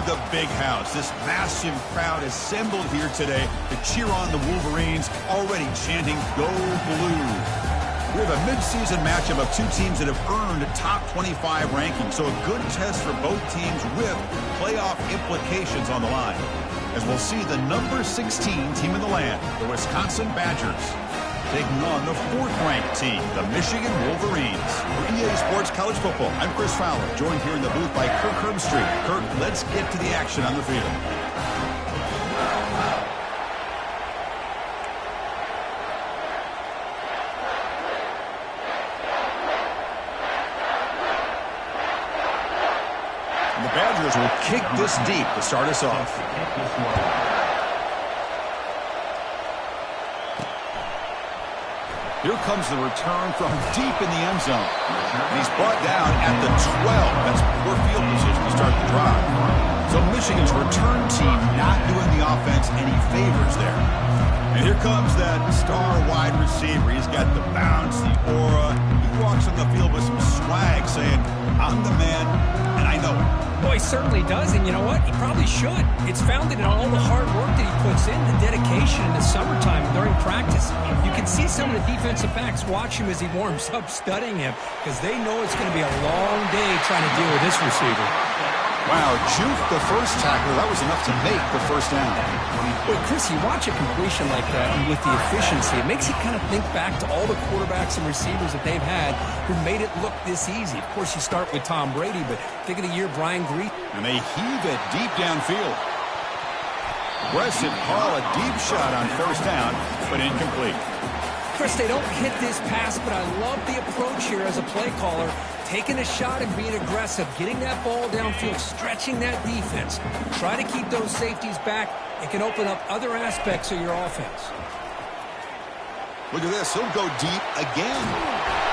the big house. This massive crowd assembled here today to cheer on the Wolverines, already chanting, "Go Blue." We have a mid-season matchup of two teams that have earned top 25 rankings, so a good test for both teams with playoff implications on the line. As we'll see the number 16 team in the land, the Wisconsin Badgers, taking on the 4th-ranked team, the Michigan Wolverines. For EA Sports College Football, I'm Chris Fowler, joined here in the booth by Kirk Herbstreit. Kirk, let's get to the action on the field. And the Badgers will kick this deep to start us off. Here comes the return from deep in the end zone. And he's brought down at the 12. That's poor field position to start the drive. So Michigan's return team not doing the offense any favors there. And here comes that star wide receiver. He's got the bounce, the aura. He walks on the field with some swag saying, "I'm the man, and I know it." Boy, he certainly does, and you know what? He probably should. It's founded in all the hard work that he puts in, the dedication in the summertime during practice. You can see some of the defensive backs watch him as he warms up, studying him, because they know it's going to be a long day trying to deal with this receiver. Wow, juked the first tackler. That was enough to make the first down. Boy, Chris, you watch a completion like that, and with the efficiency, it makes you kind of think back to all the quarterbacks and receivers that they've had who made it look this easy. Of course, you start with Tom Brady, but think of the year Brian Grease. And they heave it deep downfield. Aggressive call, a deep shot on first down, but incomplete. Chris, they don't hit this pass, but I love the approach here as a play caller. Taking a shot and being aggressive, getting that ball downfield, stretching that defense. Try to keep those safeties back. It can open up other aspects of your offense. Look at this. He'll go deep again.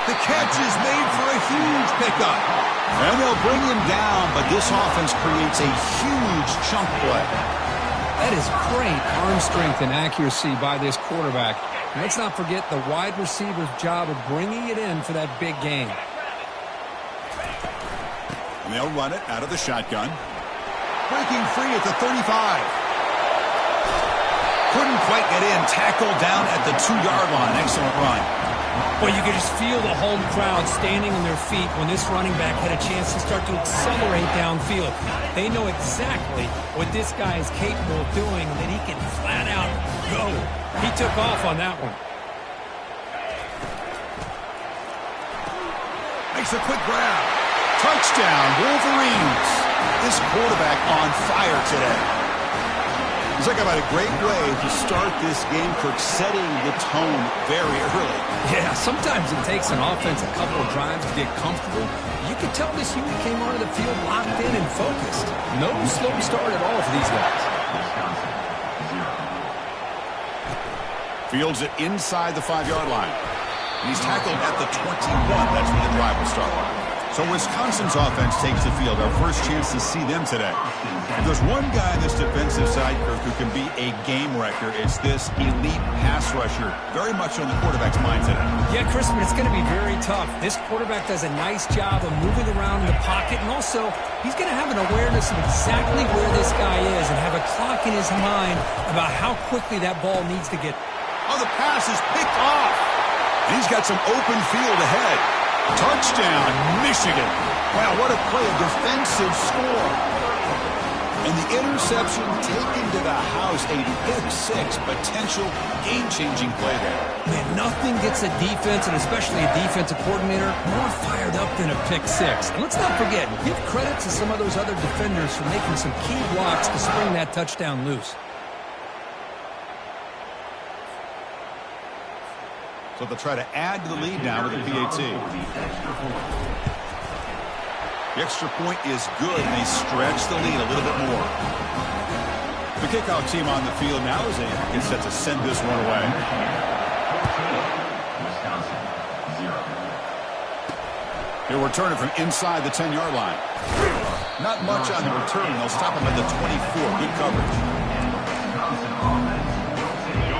The catch is made for a huge pickup. And they'll bring him down, but this offense creates a huge chunk play. That is great arm strength and accuracy by this quarterback. And let's not forget the wide receiver's job of bringing it in for that big game. And they'll run it out of the shotgun. Breaking free at the 35. Couldn't quite get in. Tackled down at the 2-yard line. Excellent run. Well, you can just feel the home crowd standing on their feet when this running back had a chance to start to accelerate downfield. They know exactly what this guy is capable of doing, and that he can flat out go. He took off on that one. Makes a quick grab. Touchdown, Wolverines. This quarterback on fire today. He's talking about a great way to start this game, Kirk, setting the tone very early. Yeah, sometimes it takes an offense a couple of drives to get comfortable. You can tell this unit came onto the field locked in and focused. No slow start at all for these guys. Fields it inside the 5-yard line. He's tackled at the 21. That's where the drive will start. So Wisconsin's offense takes the field. Our first chance to see them today. If there's one guy on this defensive side, Kirk, who can be a game wrecker, it's this elite pass rusher. Very much on the quarterback's mind today. Yeah, Chris, but it's going to be very tough. This quarterback does a nice job of moving around in the pocket, and also he's going to have an awareness of exactly where this guy is and have a clock in his mind about how quickly that ball needs to get. Oh, the pass is picked off. And he's got some open field ahead. Touchdown, Michigan. Wow, what a play, a defensive score. And the interception taken to the house, a pick-6, potential game-changing play there. Man, nothing gets a defense, and especially a defensive coordinator, more fired up than a pick-6. And let's not forget, give credit to some of those other defenders for making some key blocks to spring that touchdown loose. So they'll try to add to the lead now with the PAT. The extra point is good, and they stretch the lead a little bit more. The kickoff team on the field now as they get set to send this one away. He'll return it from inside the 10-yard line. Not much on the return. They'll stop him at the 24. Good coverage.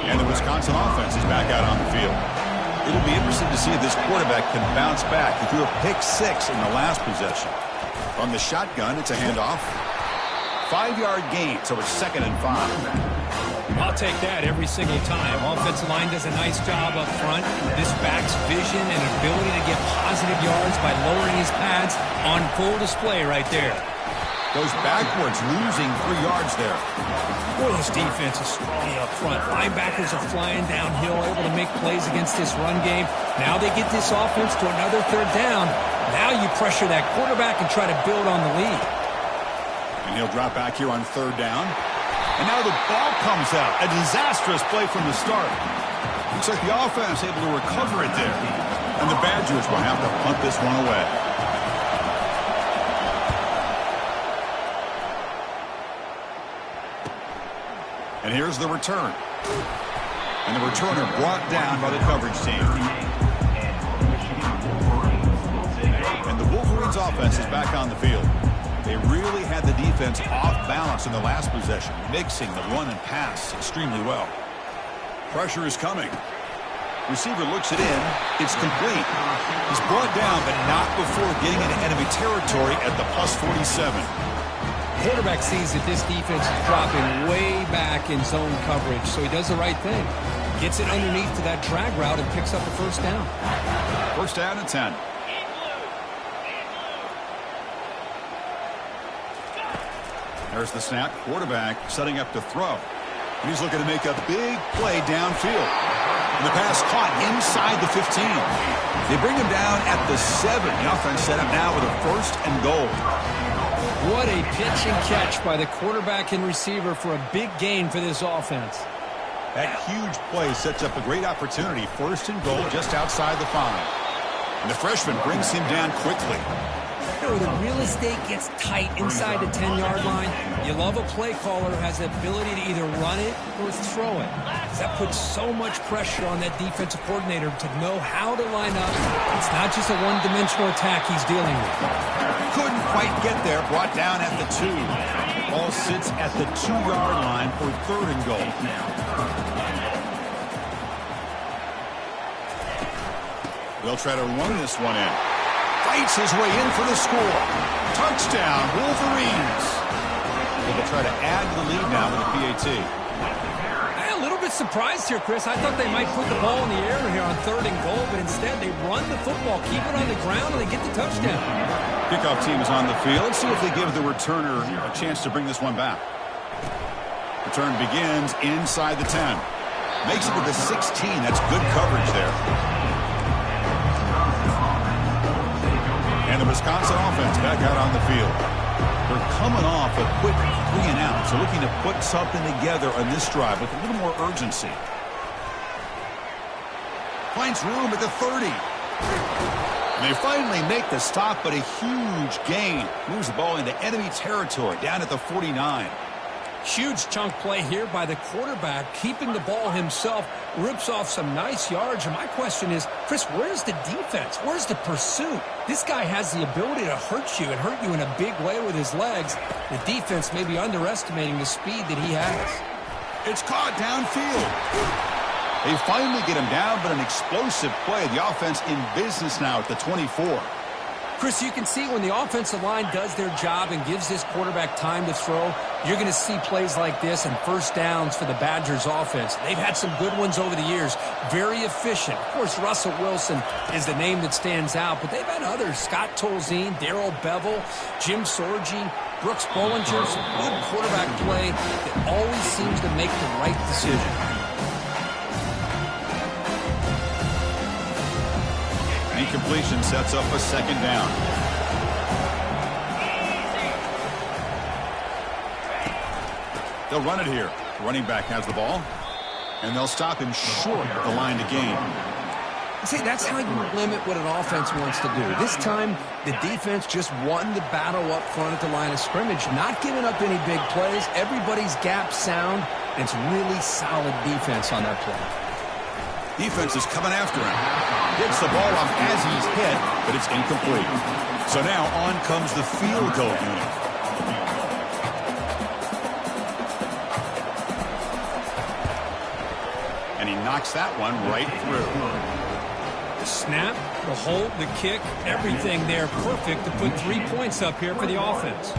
And the Wisconsin offense is back out on the field. It'll be interesting to see if this quarterback can bounce back. He threw a pick-6 in the last possession. From the shotgun, it's a handoff. 5-yard gain, so it's 2nd and 5. I'll take that every single time. Offensive line does a nice job up front. This back's vision and ability to get positive yards by lowering his pads on full display right there. Goes backwards, losing 3 yards there. Boy, this defense is strong up front. Linebackers are flying downhill, able to make plays against this run game. Now they get this offense to another 3rd down. Now you pressure that quarterback and try to build on the lead. And he'll drop back here on 3rd down. And now the ball comes out. A disastrous play from the start. Looks like the offense able to recover it there. And the Badgers will have to punt this one away. And here's the return. And the returner brought down by the coverage team. And the Wolverines offense is back on the field. They really had the defense off balance in the last possession, mixing the run and pass extremely well. Pressure is coming. Receiver looks it in. It's complete. He's brought down, but not before getting into enemy territory at the +47. Quarterback sees that this defense is dropping way back in zone coverage, so he does the right thing. Gets it underneath to that drag route and picks up a 1st down. 1st down and 10. There's the snap. Quarterback setting up to throw. He's looking to make a big play downfield. And the pass caught inside the 15. They bring him down at the 7. The offense set up now with a 1st and goal. What a pitch and catch by the quarterback and receiver for a big gain for this offense. That huge play sets up a great opportunity. 1st and goal just outside the 5. And the freshman brings him down quickly. Where the real estate gets tight inside the 10-yard line, you love a play caller who has the ability to either run it or throw it. That puts so much pressure on that defensive coordinator to know how to line up. It's not just a one-dimensional attack he's dealing with. Couldn't quite get there. Brought down at the 2. Ball sits at the 2-yard line for 3rd and goal. They'll try to run this one in. Fights his way in for the score. Touchdown, Wolverines. They'll try to add to the lead now with a PAT. A little bit surprised here, Chris. I thought they might put the ball in the air here on 3rd and goal, but instead they run the football, keep it on the ground, and they get the touchdown. Kickoff team is on the field. See if they give the returner a chance to bring this one back. Return begins inside the 10. Makes it with the 16. That's good coverage there. And the Wisconsin offense back out on the field. They're coming off a quick 3 and out, so looking to put something together on this drive with a little more urgency. Finds room at the 30. And they finally make the stop, but a huge gain. Moves the ball into enemy territory, down at the 49. Huge chunk play here by the quarterback, keeping the ball himself, rips off some nice yards. And my question is, Chris, where's the defense? Where's the pursuit? This guy has the ability to hurt you and hurt you in a big way with his legs. The defense may be underestimating the speed that he has. It's caught downfield. They finally get him down, but an explosive play. The offense in business now at the 24. Chris, you can see when the offensive line does their job and gives this quarterback time to throw, you're going to see plays like this and 1st downs for the Badgers offense. They've had some good ones over the years. Very efficient. Of course, Russell Wilson is the name that stands out, but they've had others. Scott Tolzien, Darrell Bevel, Jim Sorgi, Brooks Bollinger. Some good quarterback play that always seems to make the right decision. Incompletion sets up a 2nd down. They'll run it here. The running back has the ball, and they'll stop him short of the line to gain. See, that's how you limit what an offense wants to do. This time, the defense just won the battle up front at the line of scrimmage, not giving up any big plays. Everybody's gap sound, and it's really solid defense on that play. Defense is coming after him. Gets the ball off as he's hit, but it's incomplete. So now on comes the field goal unit. And he knocks that one right through. The snap, the hold, the kick, everything there perfect to put 3 points up here for the offense.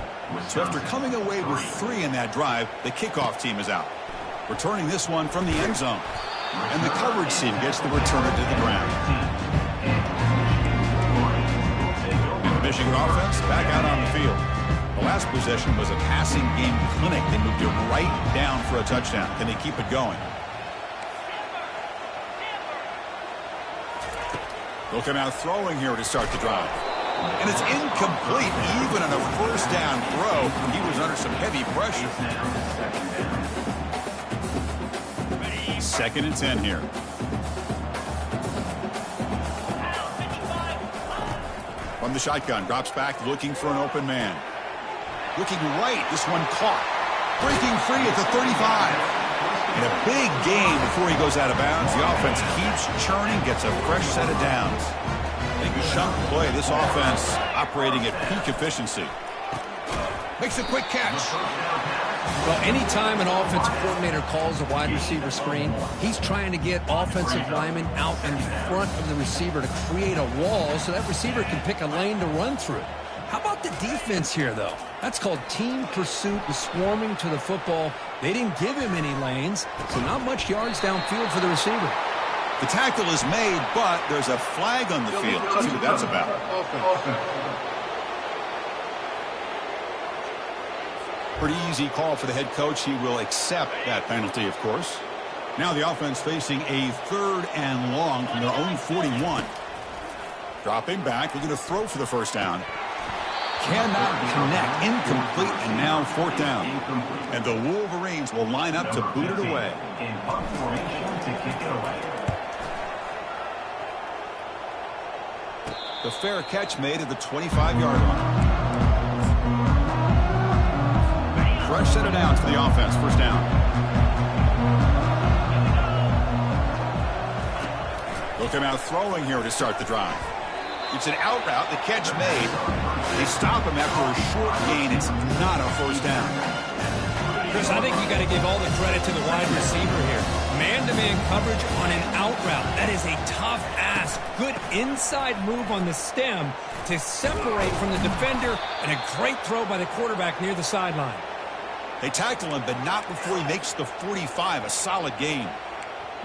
So after coming away with 3 in that drive, the kickoff team is out. Returning this one from the end zone. And the coverage team gets the returner to the ground. And the Michigan offense back out on the field. The last possession was a passing game clinic. They moved it right down for a touchdown. Can they keep it going? They'll come out throwing here to start the drive. And it's incomplete. Even on a first down throw, he was under some heavy pressure. 2nd and 10 here. From the shotgun, drops back looking for an open man. Looking right, this one caught. Breaking free at the 35. And a big gain before he goes out of bounds. The offense keeps churning, gets a fresh set of downs. Big chunk play. This offense operating at peak efficiency. Makes a quick catch. Well, anytime an offensive coordinator calls a wide receiver screen, he's trying to get offensive linemen out in front of the receiver to create a wall so that receiver can pick a lane to run through. How about the defense here, though? That's called team pursuit, swarming to the football. They didn't give him any lanes, so not much yards downfield for the receiver. The tackle is made, but there's a flag on the field. Let's see what that's about. Pretty easy call for the head coach. He will accept that penalty, of course. Now the offense facing a 3rd and long from their own 41. Dropping back, looking to throw for the first down. Cannot connect, incomplete, and now 4th down. And the Wolverines will line up to boot it away. The fair catch made at the 25-yard line. Fresh set of downs for the offense, first down. They'll come out throwing here to start the drive. It's an out route, the catch made. They stop him after a short gain. It's not a first down. Chris, I think you got to give all the credit to the wide receiver here. Man-to-man coverage on an out route. That is a tough ask. Good inside move on the stem to separate from the defender, and a great throw by the quarterback near the sideline. They tackle him, but not before he makes the 45, a solid gain.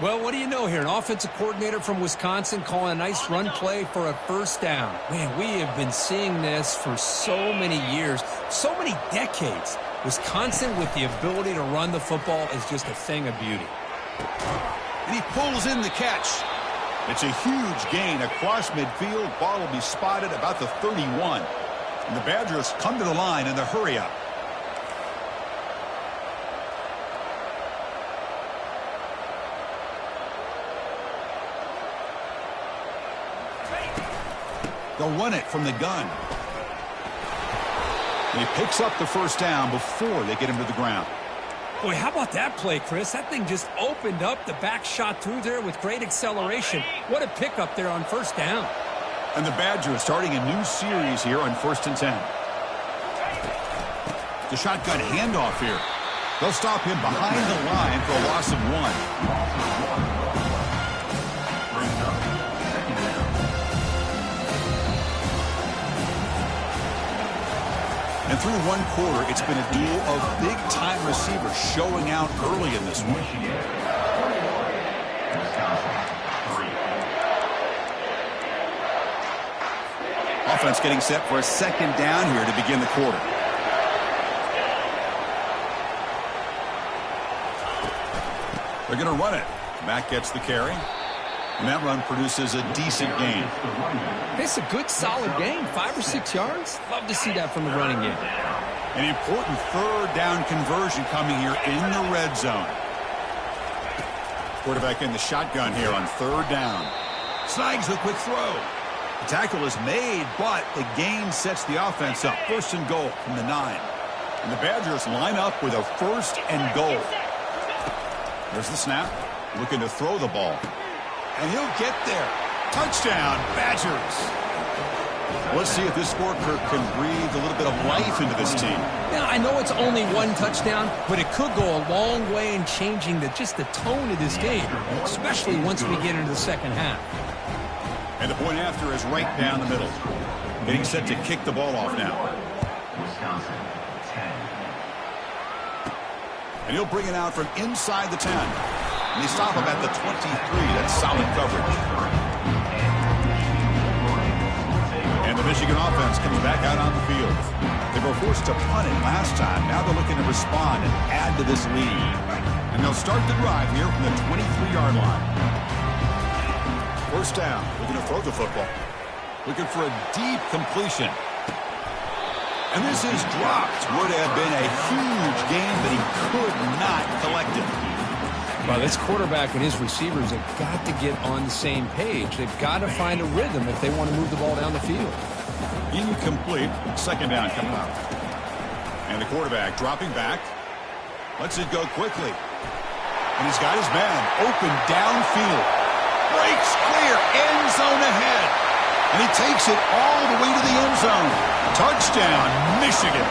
Well, what do you know here? An offensive coordinator from Wisconsin calling a nice run play for a first down. Man, we have been seeing this for so many years, so many decades. Wisconsin with the ability to run the football is just a thing of beauty. And he pulls in the catch. It's a huge gain across midfield. Ball will be spotted about the 31. And the Badgers come to the line in the hurry-up. They'll run it from the gun. And he picks up the first down before they get him to the ground. Boy, how about that play, Chris? That thing just opened up. The back shot through there with great acceleration. What a pickup there on first down. And the Badgers starting a new series here on 1st and 10. The shotgun handoff here. They'll stop him behind the line for a loss of 1. And through one quarter, it's been a duel of big-time receivers showing out early in this one. Offense getting set for a 2nd down here to begin the quarter. They're going to run it. Matt gets the carry. And that run produces a decent gain. It's a good, solid gain. 5 or 6 yards. Love to see that from the running game. An important 3rd down conversion coming here in the red zone. Quarterback in the shotgun here on 3rd down. Snags the quick throw. The tackle is made, but the gain sets the offense up. 1st and goal from the 9. And the Badgers line up with a 1st and goal. There's the snap. Looking to throw the ball. And he'll get there. Touchdown, Badgers. Let's see if this scorecard can breathe a little bit of life into this team. Now, I know it's only 1 touchdown, but it could go a long way in changing just the tone of this game, especially once we get into the second half. And the point after is right down the middle. Getting set to kick the ball off now. And he'll bring it out from inside the 10. And they stop him at the 23. That's solid coverage. And the Michigan offense comes back out on the field. They were forced to punt it last time. Now they're looking to respond and add to this lead. And they'll start the drive here from the 23-yard line. First down. Looking to throw the football. Looking for a deep completion. And this is dropped. Would have been a huge game, but he could not collect it. Well, this quarterback and his receivers have got to get on the same page. They've got to find a rhythm if they want to move the ball down the field. Incomplete. Second down coming up. And the quarterback dropping back. Lets it go quickly. And he's got his man open downfield. Breaks clear. End zone ahead. And he takes it all the way to the end zone. Touchdown, Michigan.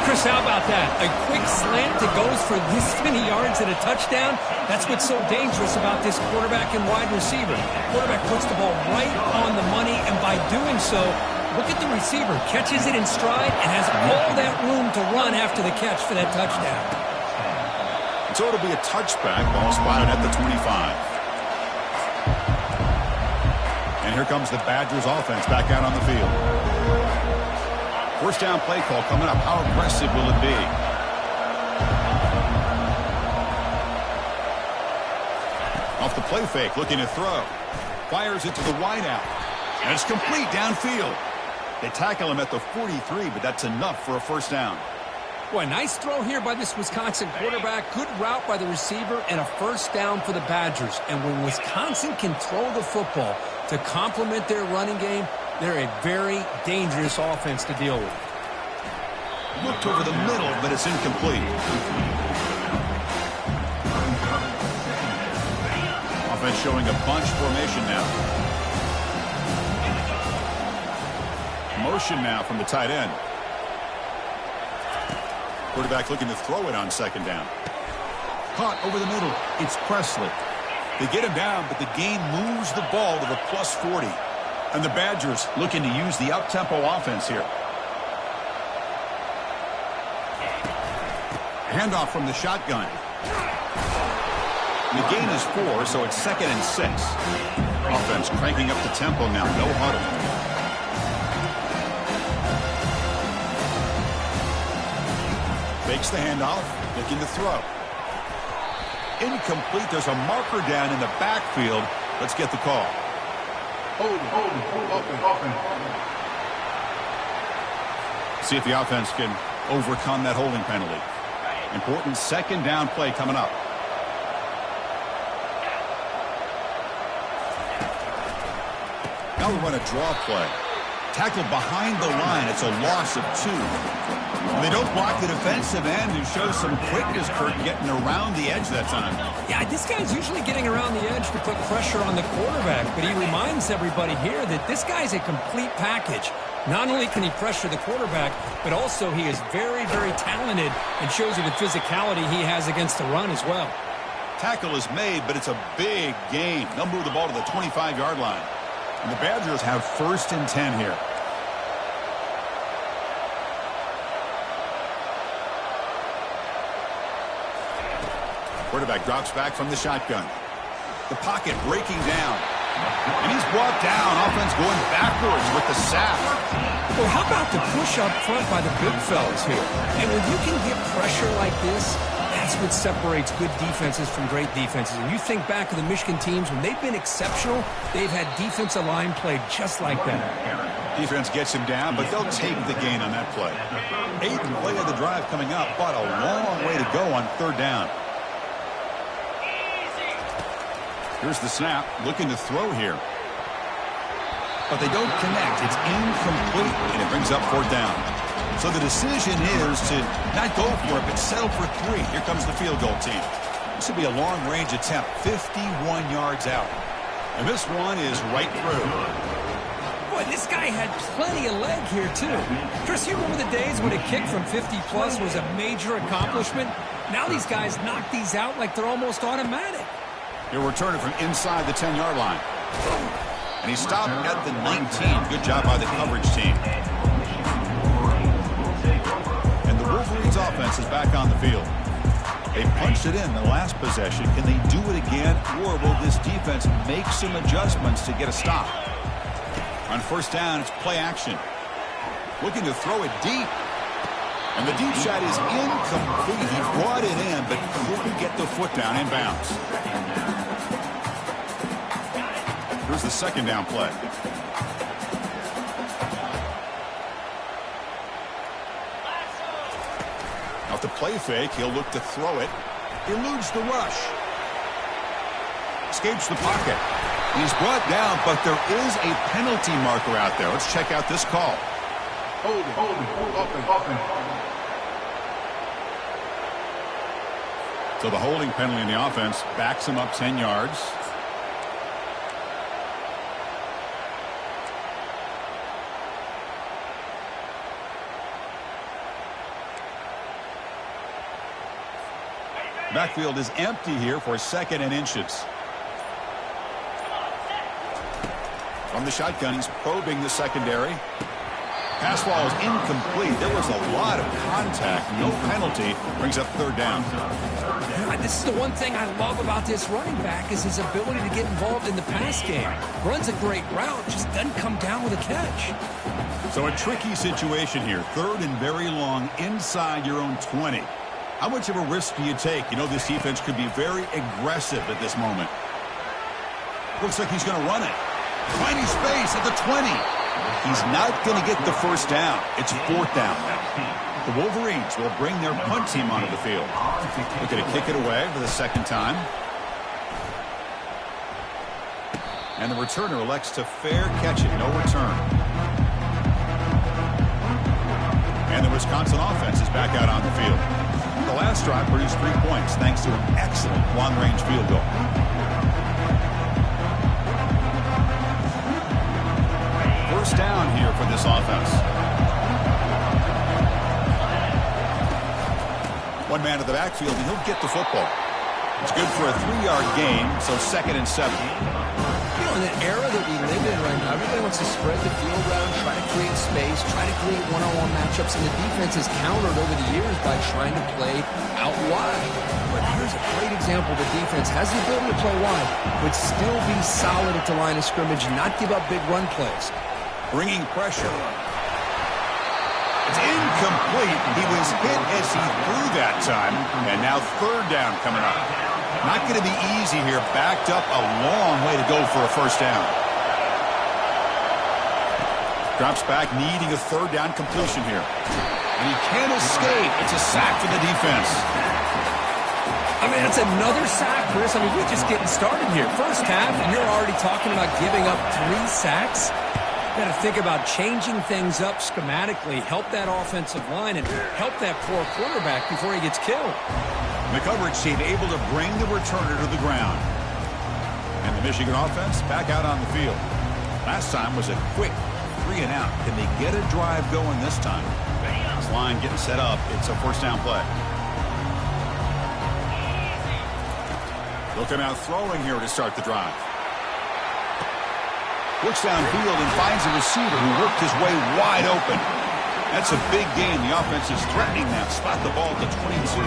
Chris, how about that? A quick slant that goes for this many yards and a touchdown. That's what's so dangerous about this quarterback and wide receiver. Quarterback puts the ball right on the money, and by doing so, look at the receiver. Catches it in stride and has all that room to run after the catch for that touchdown. So it'll be a touchback. Ball spotted at the 25. And here comes the Badgers offense back out on the field. First down play call coming up. How aggressive will it be? Off the play fake, looking to throw. Fires it to the wideout. And it's complete downfield. They tackle him at the 43, but that's enough for a first down. Boy, nice throw here by this Wisconsin quarterback. Good route by the receiver and a first down for the Badgers. And when Wisconsin can throw the football to complement their running game, they're a very dangerous offense to deal with. Looked over the middle, but it's incomplete. Offense showing a bunch formation now. Motion now from the tight end. Quarterback looking to throw it on second down. Caught over the middle. It's Presley. They get him down, but the gain moves the ball to the plus 40. And the Badgers looking to use the up-tempo offense here. Handoff from the shotgun. And the gain is 4, so it's 2nd and 6. Offense cranking up the tempo now. No huddle. Fakes the handoff, looking to throw. Incomplete. There's a marker down in the backfield. Let's get the call. Hold, open. See if the offense can overcome that holding penalty. Important second down play coming up. Now we run a draw play. Tackled behind the line. It's a loss of 2. And they don't block the defensive end, who shows some quickness, Kurt, getting around the edge that time. Yeah, this guy's usually getting around the edge to put pressure on the quarterback, but he reminds everybody here that this guy's a complete package. Not only can he pressure the quarterback, but also he is very, very talented and shows you the physicality he has against the run as well. Tackle is made, but it's a big gain. They'll move the ball to the 25-yard line. And the Badgers have 1st and 10 here. Quarterback drops back from the shotgun. The pocket breaking down. And he's brought down. Offense going backwards with the sack. Well, how about the push up front by the big fellas here? And when you can get pressure like this, that's what separates good defenses from great defenses. And you think back to the Michigan teams, when they've been exceptional, they've had defensive line play just like that. Defense gets him down, but they'll take the gain on that play. 8th play of the drive coming up, but a long way to go on 3rd down. Here's the snap, looking to throw here. But they don't connect. It's incomplete, and it brings up 4th down. So the decision is to not go for it, but settle for 3. Here comes the field goal team. This will be a long-range attempt, 51 yards out. And this one is right through. Boy, this guy had plenty of leg here, too. Chris, you remember the days when a kick from 50-plus was a major accomplishment? Now these guys knock these out like they're almost automatic. He'll return it from inside the 10-yard line. And he stopped at the 19. Good job by the coverage team. And the Wolverines offense is back on the field. They punched it in the last possession. Can they do it again, or will this defense make some adjustments to get a stop? On first down, it's play action. Looking to throw it deep. And the deep shot is incomplete. He brought it in, but couldn't get the foot down in bounds. Here's the second down play. Out the play fake, he'll look to throw it. Eludes the rush. Escapes the pocket. He's brought down, but there is a penalty marker out there. Let's check out this call. Hold it. So the holding penalty in the offense backs him up 10 yards. Backfield is empty here for 2nd and inches. From the shotgun, he's probing the secondary. Pass ball is incomplete. There was a lot of contact. No penalty. Brings up 3rd down. This is the one thing I love about this running back is his ability to get involved in the pass game. Runs a great route, just doesn't come down with a catch. So a tricky situation here. 3rd and very long inside your own 20. How much of a risk do you take? You know this defense could be very aggressive at this moment. Looks like he's going to run it. Finding space at the 20. He's not going to get the first down. It's 4th down. The Wolverines will bring their punt team onto the field. They're going to kick it away for the 2nd time. And the returner elects to fair catch it. No return. And the Wisconsin offense is back out on the field. The last drive produced 3 points thanks to an excellent long-range field goal. First down here for this offense. One man to the backfield, and he'll get the football. It's good for a 3-yard gain, so 2nd and 7. You know, in the era that we live in right now, everybody wants to spread the field around, try to create space, try to create one-on-one matchups, and the defense has countered over the years by trying to play out wide. But here's a great example. The defense has the ability to play wide, but still be solid at the line of scrimmage and not give up big run plays. Bringing pressure. It's incomplete. He was hit as he threw that time, and now 3rd down coming up. Not going to be easy here. Backed up a long way to go for a first down. Drops back, needing a 3rd down completion here. And he can't escape. It's a sack for the defense. I mean, it's another sack, Chris. I mean, we're just getting started here. First half, and you're already talking about giving up 3 sacks. Got to think about changing things up schematically, help that offensive line, and help that poor quarterback before he gets killed. The coverage team able to bring the returner to the ground. And the Michigan offense back out on the field. Last time was a quick 3 and out. Can they get a drive going this time? This line getting set up. It's a first down play. They'll come out throwing here to start the drive. Looks downfield and finds a receiver who worked his way wide open. That's a big gain. The offense is threatening that. Spot the ball at the 22.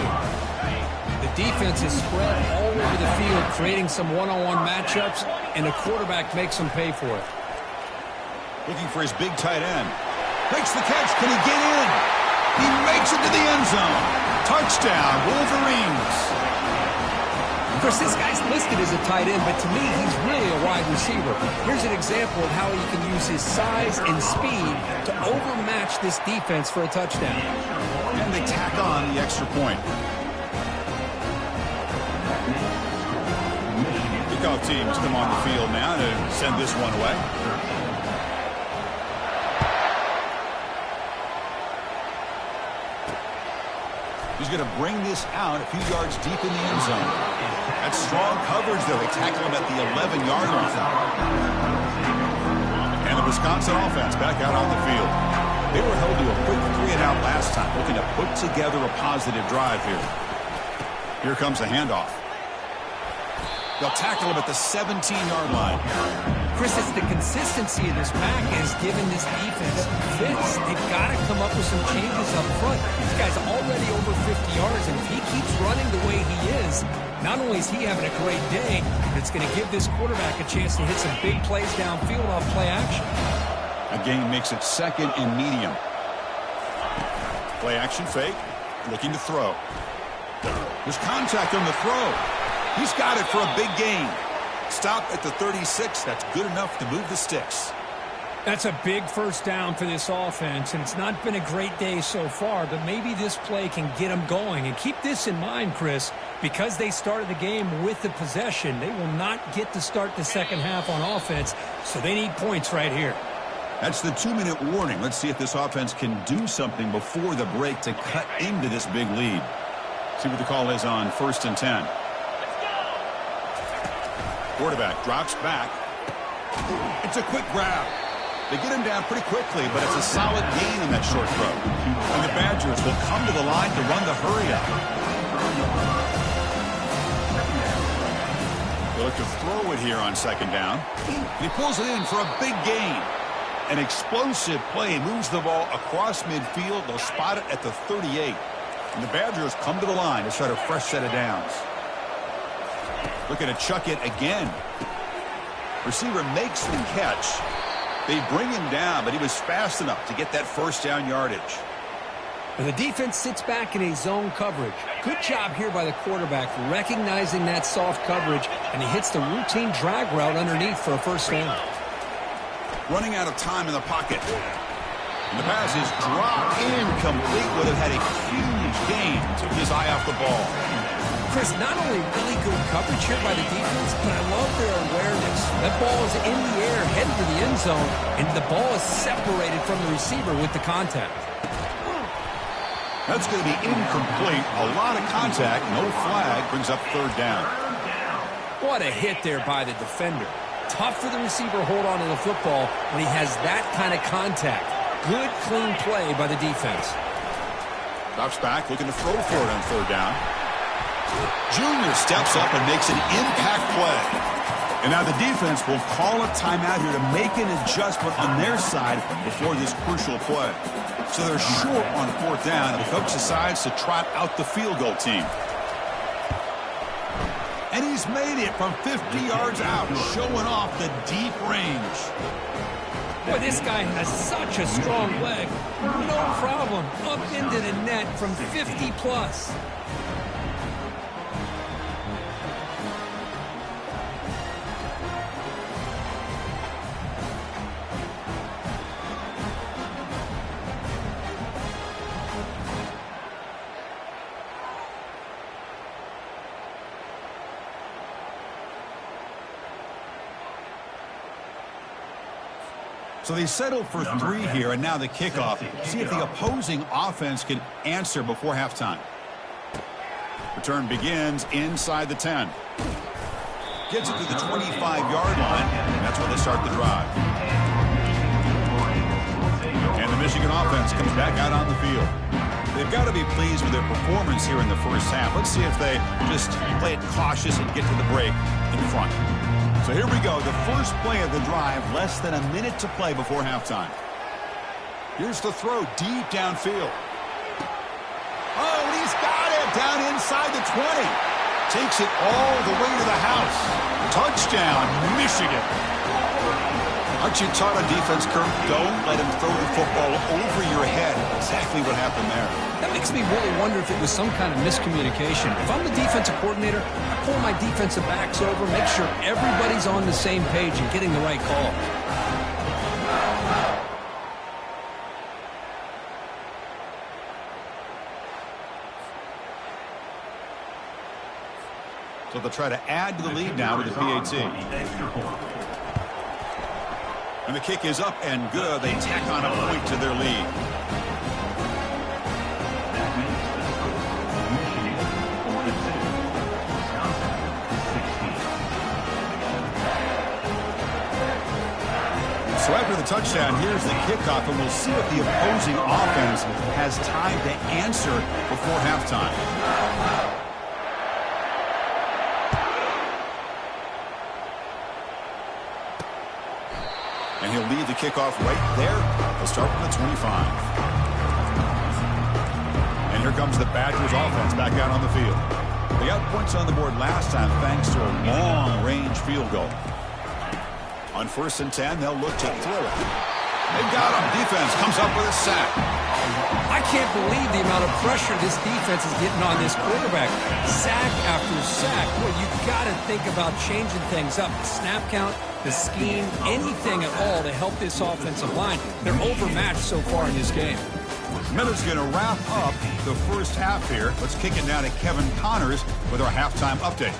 The defense is spread all over the field, creating some one-on-one matchups, and the quarterback makes them pay for it. Looking for his big tight end. Makes the catch. Can he get in? He makes it to the end zone. Touchdown, Wolverines. Of course, this guy's listed as a tight end, but to me, he's really a wide receiver. Here's an example of how he can use his size and speed to overmatch this defense for a touchdown. And they tack on the extra point. Kickoff teams come on the field now to send this one away. He's going to bring this out a few yards deep in the end zone. That's strong coverage, though. They tackle him at the 11-yard line. And the Wisconsin offense back out on the field. They were held to a quick 3 and out last time, looking to put together a positive drive here. Here comes a handoff. They'll tackle him at the 17-yard line. Chris, it's the consistency of this pack has given this defense fits. They've got to come up with some changes up front. This guy's already over 50 yards, and if he keeps running the way he is, not only is he having a great day, but it's going to give this quarterback a chance to hit some big plays downfield off play action. A gain makes it second and medium. Play action fake, looking to throw. There's contact on the throw. He's got it for a big gain. Stop at the 36. That's good enough to move the sticks. That's a big first down for this offense, and it's not been a great day so far, but maybe this play can get them going. And keep this in mind, Chris, because they started the game with the possession, they will not get to start the second half on offense, so they need points right here. That's the 2-minute warning. Let's see if this offense can do something before the break to cut into this big lead. See what the call is on 1st and 10. Quarterback drops back. It's a quick grab. They get him down pretty quickly, but it's a solid gain on that short throw. And the Badgers will come to the line to run the hurry-up. They look to throw it here on 2nd down. And he pulls it in for a big gain. An explosive play moves the ball across midfield. They'll spot it at the 38. And the Badgers come to the line to start a fresh set of downs. Looking to chuck it again. Receiver makes the catch. They bring him down, but he was fast enough to get that first down yardage. And the defense sits back in a zone coverage. Good job here by the quarterback recognizing that soft coverage, and he hits the routine drag route underneath for a first down. Running out of time in the pocket. And the pass is dropped incomplete. Would have had a huge gain. Took his eye off the ball. Chris, not only really good coverage here by the defense, but I love their awareness. That ball is in the air, heading for the end zone, and the ball is separated from the receiver with the contact. That's going to be incomplete. A lot of contact. No flag. Brings up 3rd down. What a hit there by the defender. Tough for the receiver to hold on to the football when he has that kind of contact. Good, clean play by the defense. Drops back, looking to throw for it on 3rd down. Junior steps up and makes an impact play. And now the defense will call a timeout here to make an adjustment on their side before this crucial play. So they're short on 4th down, and the coach decides to trot out the field goal team. And he's made it from 50 yards out, showing off the deep range. Boy, this guy has such a strong leg. No problem. Up into the net from 50 plus. So they settled for 3 here, and now the kickoff. See if the opposing offense can answer before halftime. Return begins inside the 10. Gets it to the 25-yard line, and that's when they start the drive. And the Michigan offense comes back out on the field. They've got to be pleased with their performance here in the first half. Let's see if they just play it cautious and get to the break in front. So here we go, the first play of the drive, less than a minute to play before halftime. Here's the throw deep downfield. Oh, and he's got it down inside the 20. Takes it all the way to the house. Touchdown, Michigan. Aren't you taught on defense, Kurt? Don't let him throw the football over your head. Exactly what happened there. That makes me really wonder if it was some kind of miscommunication. If I'm the defensive coordinator, I pull my defensive backs over, make sure everybody's on the same page and getting the right call. So they'll try to add to the lead now with the PAT. And the kick is up and good. They tack on a point to their lead. So after the touchdown, here's the kickoff, and we'll see if the opposing offense has time to answer before halftime. And he'll lead the kickoff right there. He'll start from the 25. And here comes the Badgers offense back out on the field. They got points on the board last time thanks to a long-range field goal. On 1st and 10, they'll look to throw it. They've got him. Defense comes up with a sack. I can't believe the amount of pressure this defense is getting on this quarterback. Sack after sack. Boy, you got to think about changing things up. The snap count, the scheme, anything at all to help this offensive line. They're overmatched so far in this game. Miller's going to wrap up the first half here. Let's kick it now to Kevin Connors with our halftime update.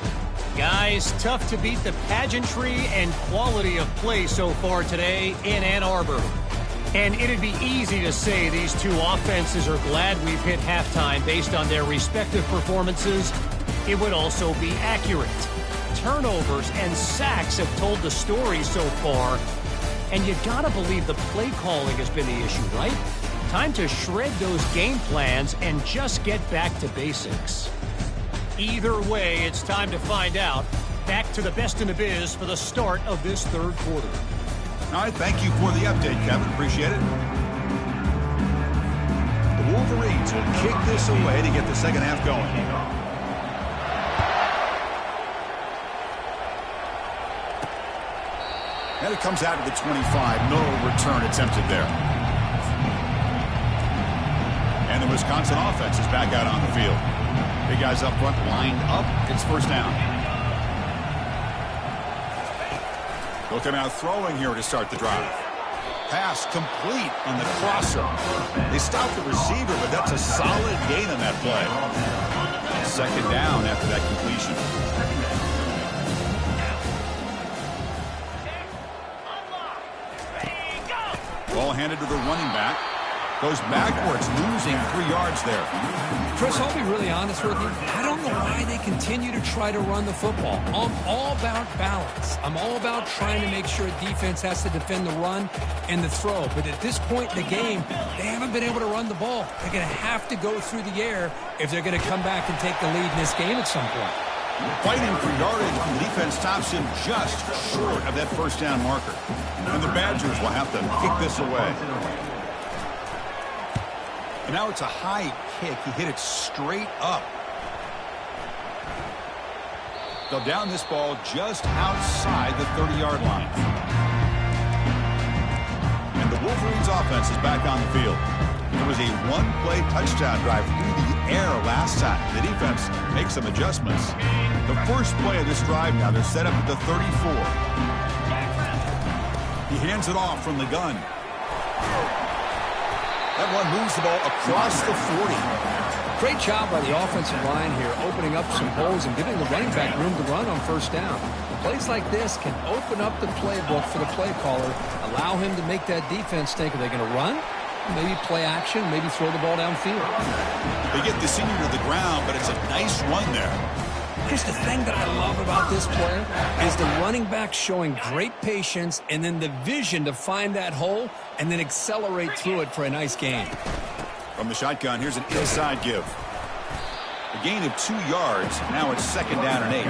Guys, tough to beat the pageantry and quality of play so far today in Ann Arbor. And it'd be easy to say these two offenses are glad we've hit halftime based on their respective performances. It would also be accurate. Turnovers and sacks have told the story so far. And you gotta believe the play calling has been the issue, right? Time to shred those game plans and just get back to basics. Either way, it's time to find out. Back to the best in the biz for the start of this third quarter. All right, thank you for the update, Kevin. Appreciate it. The Wolverines will kick this away to get the second half going. And it comes out to the 25. No return attempted there. And the Wisconsin offense is back out on the field. Big guys up front lined up. It's first down. They'll come out throwing here to start the drive. Pass complete on the crosser. They stopped the receiver, but that's a solid gain on that play. Second down after that completion. Ball handed to the running back. Goes backwards, losing 3 yards there. Chris, I'll be really honest with you. I don't know why they continue to try to run the football. I'm all about balance. I'm all about trying to make sure defense has to defend the run and the throw. But at this point in the game, they haven't been able to run the ball. They're going to have to go through the air if they're going to come back and take the lead in this game at some point. Fighting for yardage, the defense stops him just short of that first down marker. And the Badgers will have to kick this away. And now it's a high kick. He hit it straight up. They'll down this ball just outside the 30-yard line. And the Wolverines offense is back on the field. There was a one-play touchdown drive through the air last time. The defense makes some adjustments. The first play of this drive now, they're set up at the 34. He hands it off from the gun. That one moves the ball across the 40. Great job by the offensive line here, opening up some holes and giving the running back room to run on first down. Plays like this can open up the playbook for the play caller, allow him to make that defense think, are they going to run? Maybe play action, maybe throw the ball downfield. They get the senior to the ground, but it's a nice run there. Here's the thing that I love about this play is the running back showing great patience and then the vision to find that hole and then accelerate through it for a nice gain. From the shotgun, here's an inside give. A gain of 2 yards. Now it's second down and 8.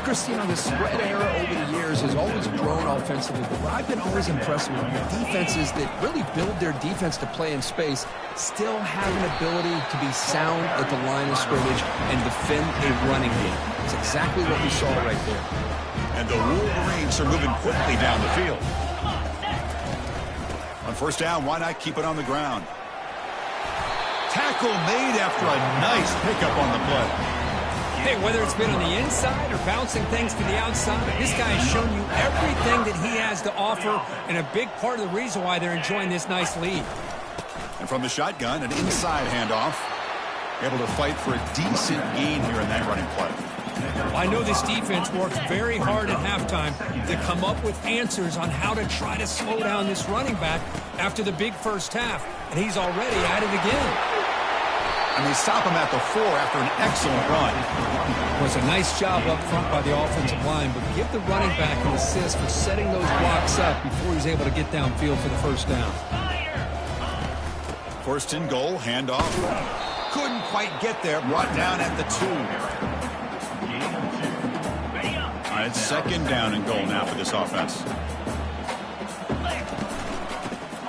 Chris, you know, the spread era over the years has always grown offensively, but what I've been always impressed with defenses that really build their defense to play in space still have an ability to be sound at the line of scrimmage and defend a running game. It's exactly what we saw right there. And the Wolverines are moving quickly down the field. On first down, why not keep it on the ground? Tackle made after a nice pickup on the play. Hey, whether it's been on the inside or bouncing things to the outside, this guy has shown you everything that he has to offer, and a big part of the reason why they're enjoying this nice lead. And from the shotgun, an inside handoff. Able to fight for a decent gain here in that running play. I know this defense works very hard at halftime to come up with answers on how to try to slow down this running back after the big first half, and he's already at it again. And they stop him at the 4 after an excellent run. It was a nice job up front by the offensive line, but give the running back an assist for setting those blocks up before he's able to get downfield for the first down. First and goal, handoff. Couldn't quite get there, brought down at the 2. All right, second down and goal now for this offense.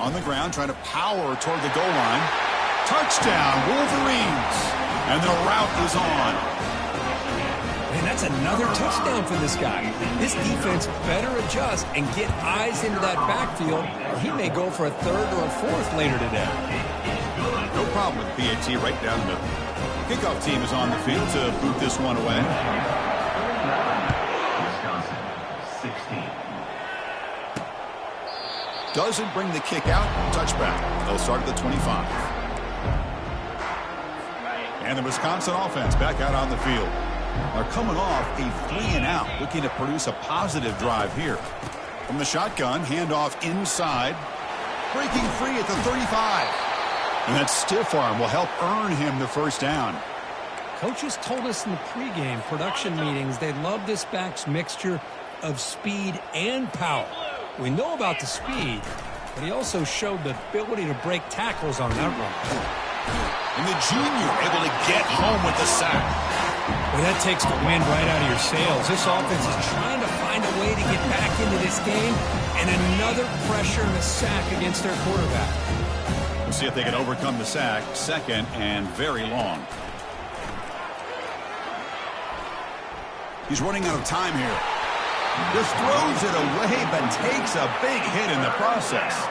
On the ground, trying to power toward the goal line. Touchdown, Wolverines. And the route is on. And that's another touchdown for this guy. This defense better adjust and get eyes into that backfield, or he may go for a third or a fourth later today. No problem with PAT right down the middle. Kickoff team is on the field to boot this one away. Wisconsin, 16. Doesn't bring the kick out. Touchback. They'll start at the 25. And the Wisconsin offense back out on the field. Are coming off a 3-and-out, looking to produce a positive drive here. From the shotgun, handoff inside. Breaking free at the 35. And that stiff arm will help earn him the first down. Coaches told us in the pregame production meetings they love this back's mixture of speed and power. We know about the speed, but he also showed the ability to break tackles on that run. And the junior able to get home with the sack. Well, that takes the wind right out of your sails. This offense is trying to find a way to get back into this game, and another pressure and a sack against their quarterback. We'll see if they can overcome the sack. Second and very long. He's running out of time here. Just throws it away, but takes a big hit in the process.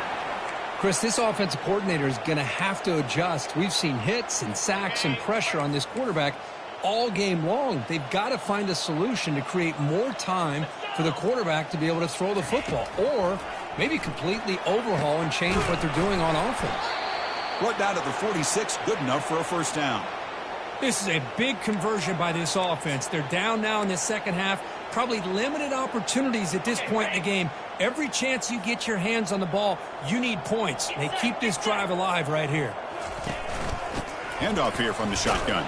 Chris, this offensive coordinator is going to have to adjust. We've seen hits and sacks and pressure on this quarterback all game long. They've got to find a solution to create more time for the quarterback to be able to throw the football, or maybe completely overhaul and change what they're doing on offense. Brought down to the 46, good enough for a first down. This is a big conversion by this offense. They're down now in the second half. Probably limited opportunities at this point in the game. Every chance you get your hands on the ball, you need points. They keep this drive alive right here. Handoff here from the shotgun.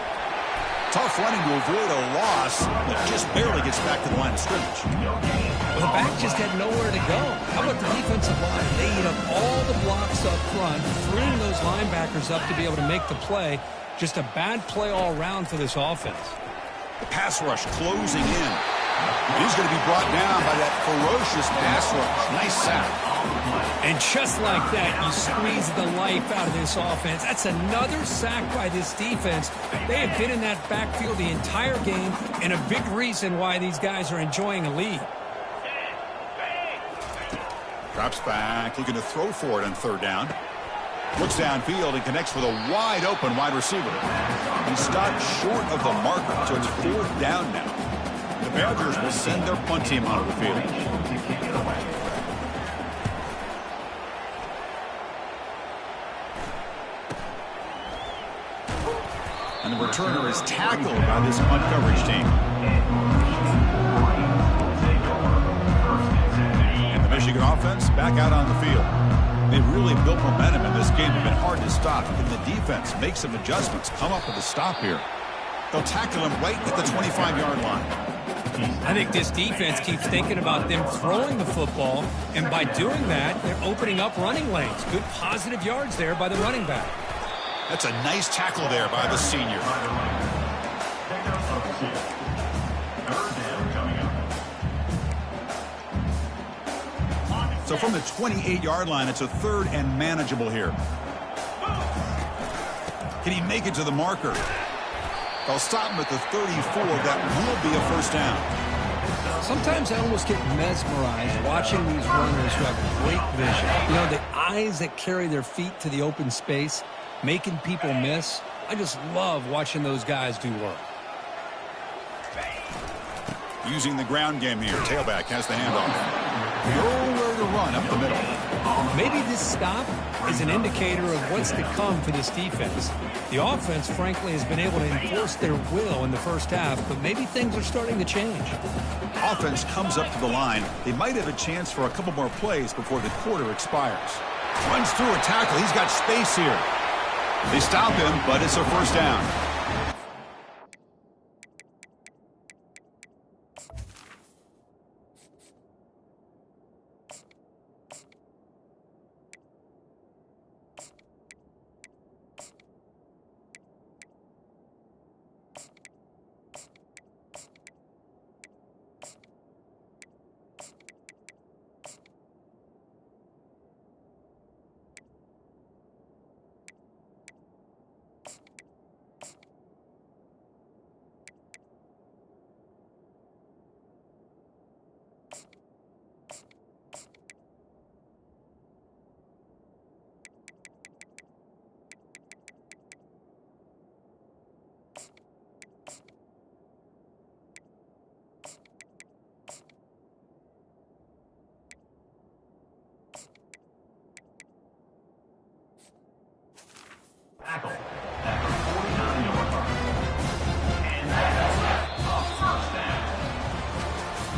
Tough running to avoid a loss, but just barely gets back to the line of scrimmage. Well, the back just had nowhere to go. How about the defensive line? They eat up all the blocks up front, freeing those linebackers up to be able to make the play. Just a bad play all around for this offense. The pass rush closing in. He's going to be brought down by that ferocious pass rush. Nice sack. And just like that, you squeeze the life out of this offense. That's another sack by this defense. They have been in that backfield the entire game, and a big reason why these guys are enjoying a lead. Drops back, looking to throw for it on third down. Looks downfield and connects with a wide-open wide receiver. He stopped short of the marker, so it's fourth down now. The Badgers will send their punt team onto the field. And the returner is tackled by this punt coverage team. And the Michigan offense back out on the field. They've really built momentum in this game. It's been hard to stop. Can the defense make some adjustments, come up with a stop here? They'll tackle him right at the 25-yard line. I think this defense keeps thinking about them throwing the football, and by doing that, they're opening up running lanes. Good positive yards there by the running back. That's a nice tackle there by the senior. So from the 28-yard line, it's a third and manageable here. Can he make it to the marker? They'll stop him at the 34. That will be a first down. Sometimes I almost get mesmerized watching these runners who have great vision. You know, the eyes that carry their feet to the open space, making people miss. I just love watching those guys do work. Using the ground game here. Tailback has the handoff. Nowhere to run up the middle. Maybe this stop is an indicator of what's to come for this defense. The offense, frankly, has been able to enforce their will in the first half, but maybe things are starting to change. Offense comes up to the line. They might have a chance for a couple more plays before the quarter expires. Runs through a tackle. He's got space here. They stop him, but it's a first down.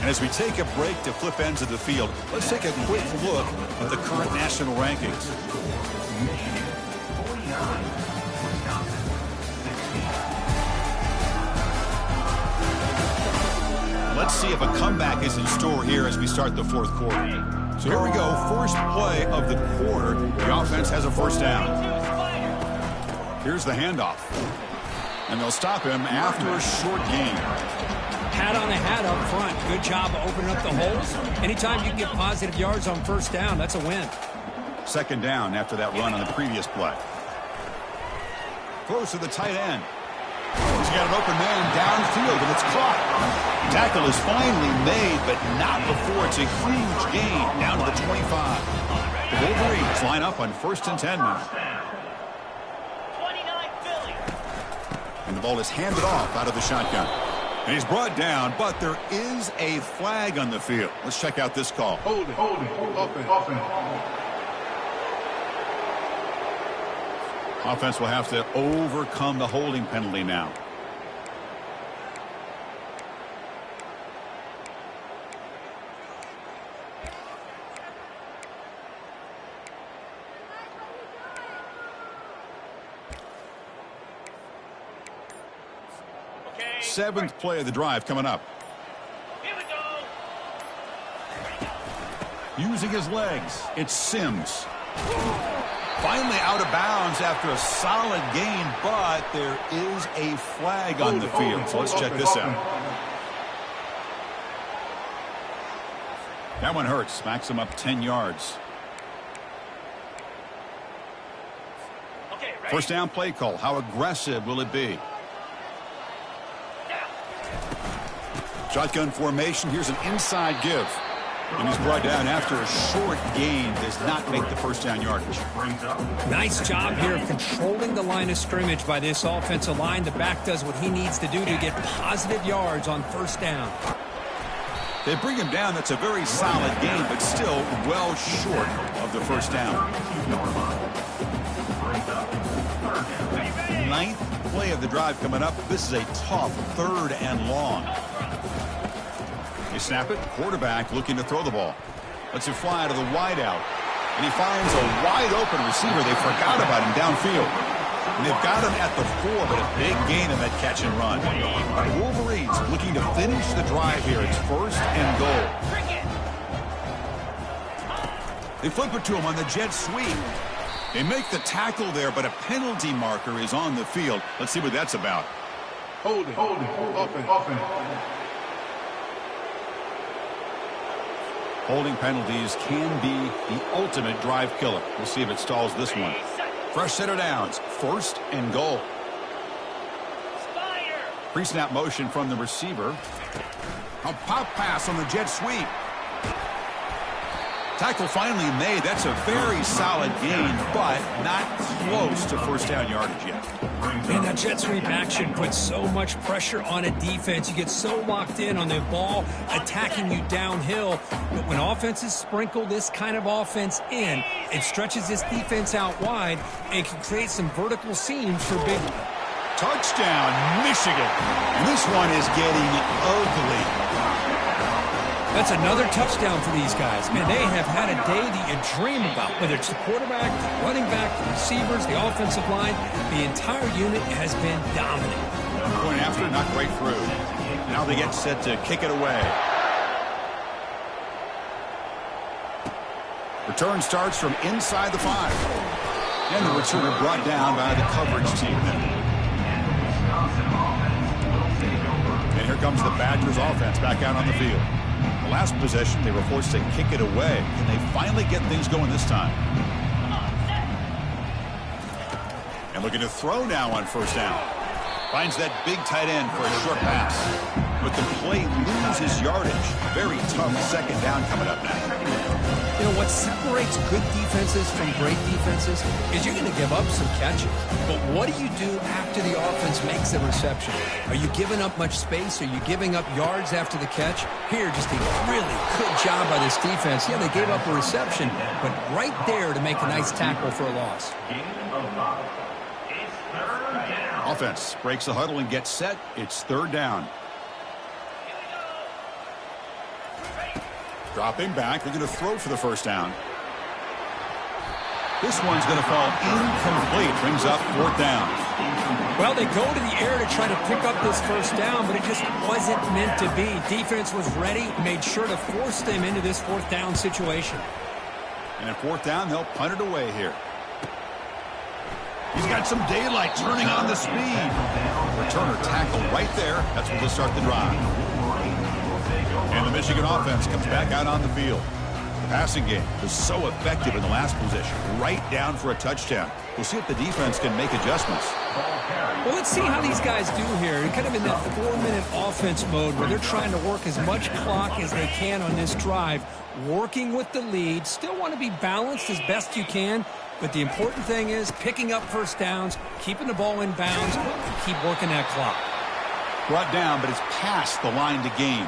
And as we take a break to flip ends of the field, let's take a quick look at the current national rankings. Michigan 49, Wisconsin 16. Let's see if a comeback is in store here as we start the fourth quarter. So here we go, first play of the quarter. The offense has a first down. Here's the handoff. And they'll stop him after a short gain. Hat on a hat up front. Good job of opening up the holes. Anytime you can get positive yards on first down, that's a win. Second down after that run on the previous play. Throws to the tight end. He's got an open man downfield, and it's caught. Tackle is finally made, but not before it's a huge gain down to the 25. The Wolverines line up on 1st and 10 now. And the ball is handed off out of the shotgun. And he's brought down, but there is a flag on the field. Let's check out this call. Holding, offense. Offense will have to overcome the holding penalty now. Seventh play of the drive coming up. Here we go. Using his legs, it's Sims. Finally out of bounds after a solid gain, but there is a flag on the field. So let's check this out. That one hurts. Smacks him up 10 yards. Okay, ready? First down play call. How aggressive will it be? Shotgun formation. Here's an inside give. And he's brought down after a short gain. Does not make the first down yardage. Nice job here of controlling the line of scrimmage by this offensive line. The back does what he needs to do to get positive yards on first down. They bring him down. That's a very solid gain, but still well short of the first down. Ninth play of the drive coming up. This is a tough 3rd and long. They snap it. Quarterback looking to throw the ball. Lets it fly to the wideout. And he finds a wide open receiver. They forgot about him downfield. And they've got him at the 4, but a big gain in that catch and run. Wolverines looking to finish the drive here. It's 1st and goal. They flip it to him on the jet sweep. They make the tackle there, but a penalty marker is on the field. Let's see what that's about. Holding, offense. Holding penalties can be the ultimate drive killer. We'll see if it stalls this one. Fresh set of downs. 1st and goal. Pre-snap motion from the receiver. A pop pass on the jet sweep. Tackle finally made. That's a very solid gain, but not close to first down yardage yet. Man, that jet sweep action puts so much pressure on a defense. You get so locked in on the ball attacking you downhill. But when offenses sprinkle this kind of offense in, it stretches this defense out wide and can create some vertical seams for big. Touchdown, Michigan. And this one is getting ugly. That's another touchdown for these guys. Man, they have had a day that you dream about, whether it's the quarterback, the running back, the receivers, the offensive line. The entire unit has been dominant. Going after it, not quite through. Now they get set to kick it away. Return starts from inside the 5. And the returner brought down by the coverage team there. And here comes the Badgers offense back out on the field. The last possession, they were forced to kick it away. Can they finally get things going this time? And looking to throw now on first down. Finds that big tight end for a short pass. But the play loses yardage. Very tough second down coming up now. You know, what separates good defenses from great defenses is you're going to give up some catches. But what do you do after the offense makes a reception? Are you giving up much space? Are you giving up yards after the catch? Here, just a really good job by this defense. Yeah, they gave up a reception, but right there to make a nice tackle for a loss. Offense breaks the huddle and gets set. It's 3rd down. Dropping back, they're going to throw for the first down. This one's going to fall incomplete. Brings up fourth down. Well, they go to the air to try to pick up this first down, but it just wasn't meant to be. Defense was ready, made sure to force them into this fourth down situation. And at fourth down, they'll punt it away here. He's got some daylight turning on the speed. Returner tackled right there. That's where they'll start the drive. And the Michigan offense comes back out on the field. The passing game was so effective in the last possession, right down for a touchdown. We'll see if the defense can make adjustments. Well, let's see how these guys do here. They're kind of in that 4-minute offense mode where they're trying to work as much clock as they can on this drive, working with the lead. Still want to be balanced as best you can, but the important thing is picking up first downs, keeping the ball in bounds, and keep working that clock. Brought down, but it's past the line to gain.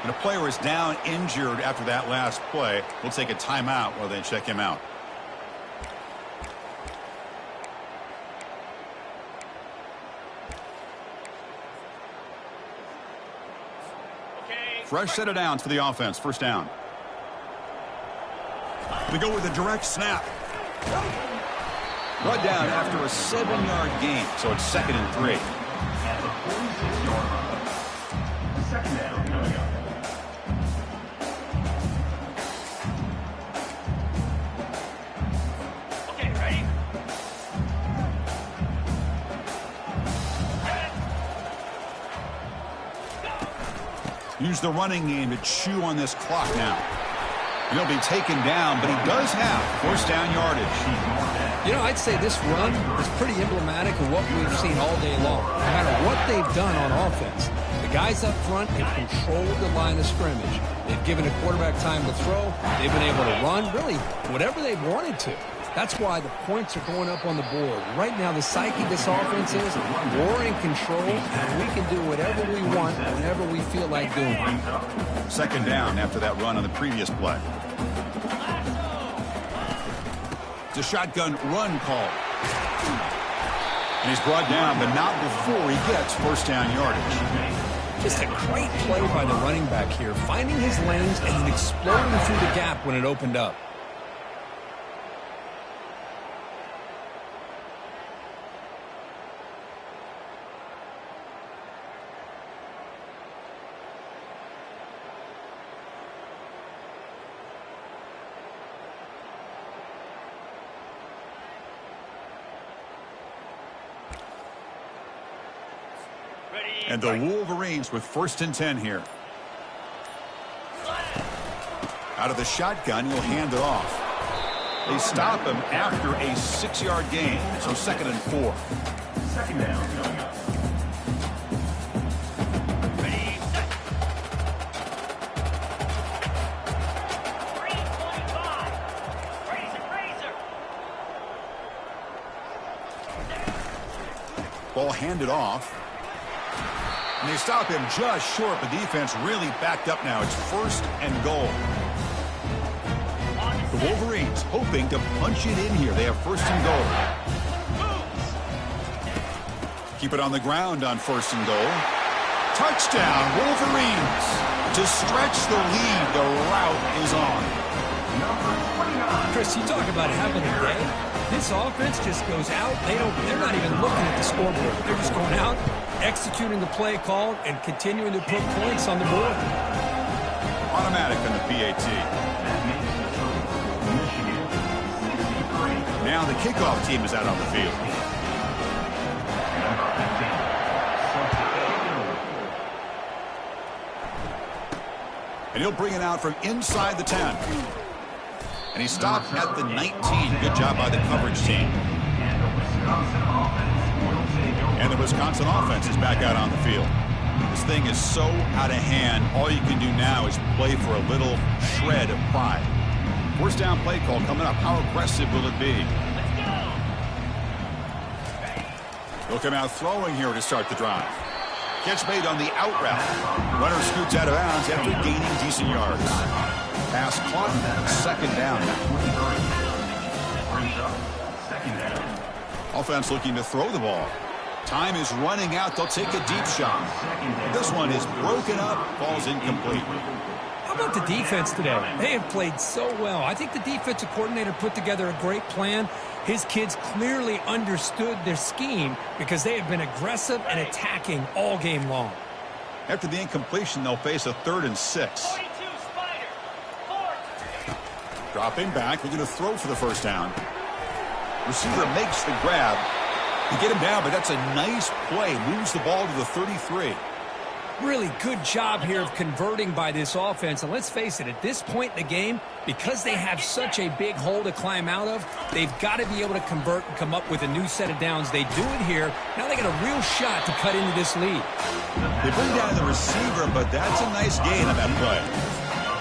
And a player is down injured after that last play. We'll take a timeout while they check him out. Fresh set of downs for the offense. First down. We go with a direct snap. Brought down after a 7-yard gain, so it's 2nd and 3. At the 46-yard line. Second down coming up. Okay, ready? Use the running game to chew on this clock now. He'll be taken down, but he does have first down yardage. You know, I'd say this run is pretty emblematic of what we've seen all day long. No matter what they've done on offense, the guys up front have controlled the line of scrimmage. They've given a quarterback time to throw. They've been able to run, really, whatever they've wanted to. That's why the points are going up on the board. Right now, the psyche of this offense is we're in control, and we can do whatever we want whenever we feel like doing it. Second down after that run on the previous play. It's a shotgun run call. And he's brought down, but not before he gets first down yardage. Just a great play by the running back here, finding his lanes and then exploding through the gap when it opened up. And the Wolverines with 1st and 10 here. Out of the shotgun, he'll hand it off. They stop him after a 6-yard gain, so 2nd and 4. Second down coming up. Ready, set. 3:25. Razor. Ball handed off. And they stop him just short. The defense really backed up now. It's 1st and goal. The Wolverines hoping to punch it in here. They have 1st and goal. Keep it on the ground on 1st and goal. Touchdown, Wolverines. To stretch the lead, the route is on. Chris, you talk about having a day. This offense just goes out. They're not even looking at the scoreboard. They're just going out, executing the play called, and continuing to put points on the board. Automatic on the PAT. Now the kickoff team is out on the field. And he'll bring it out from inside the 10. And he stopped at the 19. Good job by the coverage team. And the Wisconsin offense is back out on the field. This thing is so out of hand. All you can do now is play for a little shred of pride. First down play call coming up. How aggressive will it be? They'll come out throwing here to start the drive. Catch made on the out route. Runner scoots out of bounds after gaining decent yards. Pass clock, 2nd down. Offense looking to throw the ball. Time is running out. They'll take a deep shot. This one is broken up, falls incomplete. How about the defense today? They have played so well. I think the defensive coordinator put together a great plan. His kids clearly understood their scheme because they have been aggressive and attacking all game long. After the incompletion, they'll face a 3rd and 6. 42 Spider. Dropping back, they're going to throw for the first down. Receiver makes the grab. You get him down, but that's a nice play. Moves the ball to the 33. Really good job here of converting by this offense. And let's face it, at this point in the game, because they have such a big hole to climb out of, they've got to be able to convert and come up with a new set of downs. They do it here. Now they got a real shot to cut into this lead. They bring down the receiver, but that's a nice gain on that play.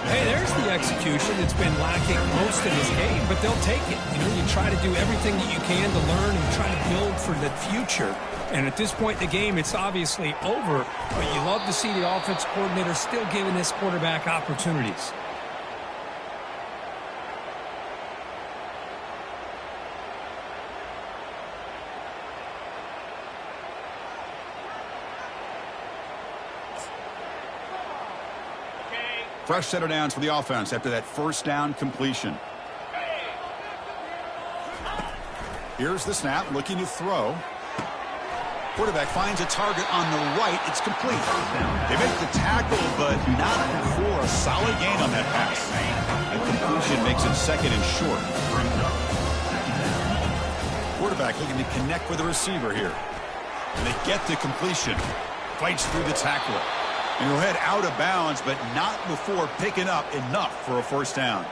Hey, there's the execution that's been lacking most of this game, but they'll take it. You know, you try to do everything that you can to learn and try to build for the future. And at this point in the game, it's obviously over, but you love to see the offense coordinator still giving this quarterback opportunities. Fresh set of downs for the offense after that first down completion. Here's the snap, looking to throw. Quarterback finds a target on the right. It's complete. They make the tackle, but not before a solid gain on that pass. The completion makes it 2nd and short. Quarterback looking to connect with the receiver here. And they get the completion. Fights through the tackler. And he'll head out of bounds, but not before picking up enough for a first down.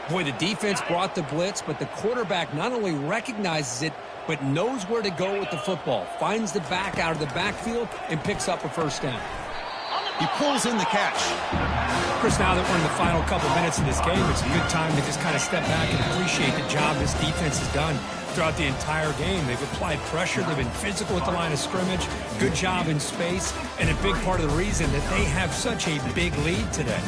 Boy, the defense brought the blitz, but the quarterback not only recognizes it, but knows where to go with the football. Finds the back out of the backfield and picks up a first down. He pulls in the catch. Chris, now that we're in the final couple minutes of this game, it's a good time to just kind of step back and appreciate the job this defense has done throughout the entire game. They've applied pressure. They've been physical at the line of scrimmage. Good job in space, and a big part of the reason that they have such a big lead today.